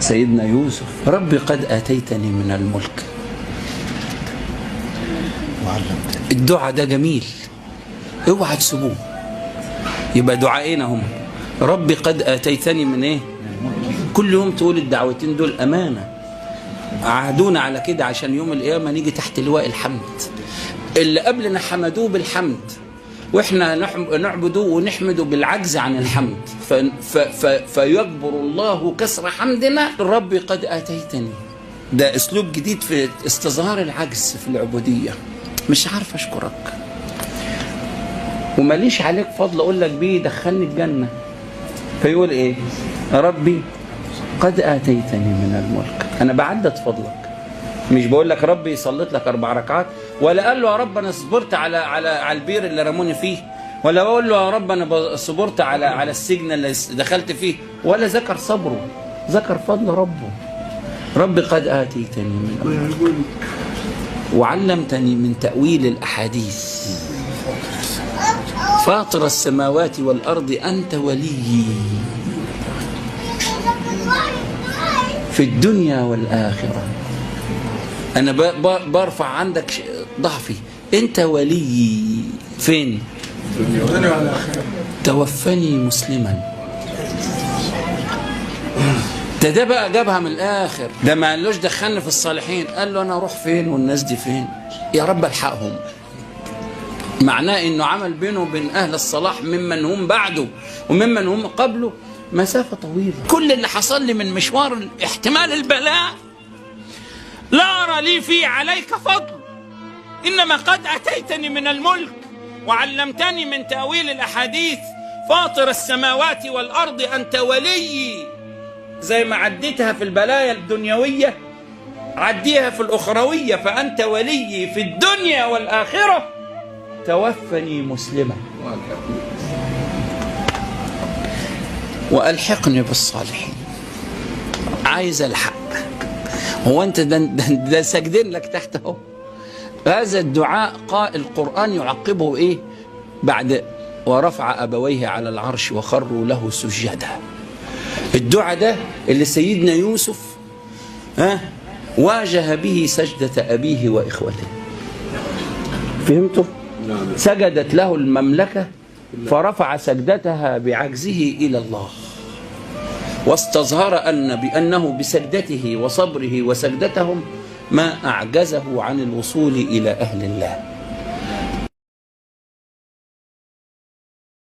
سيدنا يوسف ربي قد آتيتني من الملك وعلمتني. الدعاء ده جميل، اوعى تسيبوه. يبقى دعائنا هم ربي قد آتيتني من ايه؟ كل يوم تقول الدعوتين دول أمانة، عهدونا على كده عشان يوم القيامة نيجي تحت لواء الحمد. اللي قبلنا حمدوه بالحمد، واحنا نعبده ونحمده بالعجز عن الحمد، فيجبر الله كسر حمدنا. ربي قد آتيتني، ده اسلوب جديد في استظهار العجز في العبودية. مش عارف اشكرك وماليش عليك فضل اقول لك بيه دخلني الجنة، فيقول ايه؟ ربي قد آتيتني من الملك. انا بعدد فضلك، مش بقول لك ربي يصلت لك 4 ركعات، ولا قال له يا رب انا صبرت على البير اللي رموني فيه، ولا بقول له يا رب انا صبرت على السجن اللي دخلت فيه، ولا ذكر صبره، ذكر فضل ربه. ربي قد آتيتني من الملك وعلمتني من تأويل الأحاديث، فاطر السماوات والأرض أنت وليي في الدنيا والآخرة. أنا برفع عندك ضعفي، أنت وليي فين؟ الدنيا والآخرة. توفني مسلما. ده بقى جابها من الآخر، ده ما قالوش دخلني في الصالحين، قال له أنا أروح فين والناس دي فين؟ يا رب الحقهم. معناه إنه عمل بينه وبين أهل الصلاح ممن هم بعده وممن هم قبله مسافة طويلة. كل اللي حصل لي من مشوار احتمال البلاء لا أرى لي فيه عليك فضل، إنما قد أتيتني من الملك وعلمتني من تأويل الأحاديث، فاطر السماوات والأرض أنت وليي. زي ما عديتها في البلايا الدنيوية عديها في الأخروية، فأنت وليي في الدنيا والآخرة. توفني مسلما وألحقني بالصالحين. عايز الحق. هو أنت ده ساجدين لك تحت اهو. هذا الدعاء القرآن يعقبه إيه؟ بعد ورفع أبويه على العرش وخروا له سجدا. الدعاء ده اللي سيدنا يوسف واجه به سجدة أبيه وإخوته. فهمتوا؟ سجدت له المملكة فرفع سجدتها بعجزه إلى الله، واستظهر بأنه بسجدته وصبره وسجدتهم ما أعجزه عن الوصول إلى أهل الله.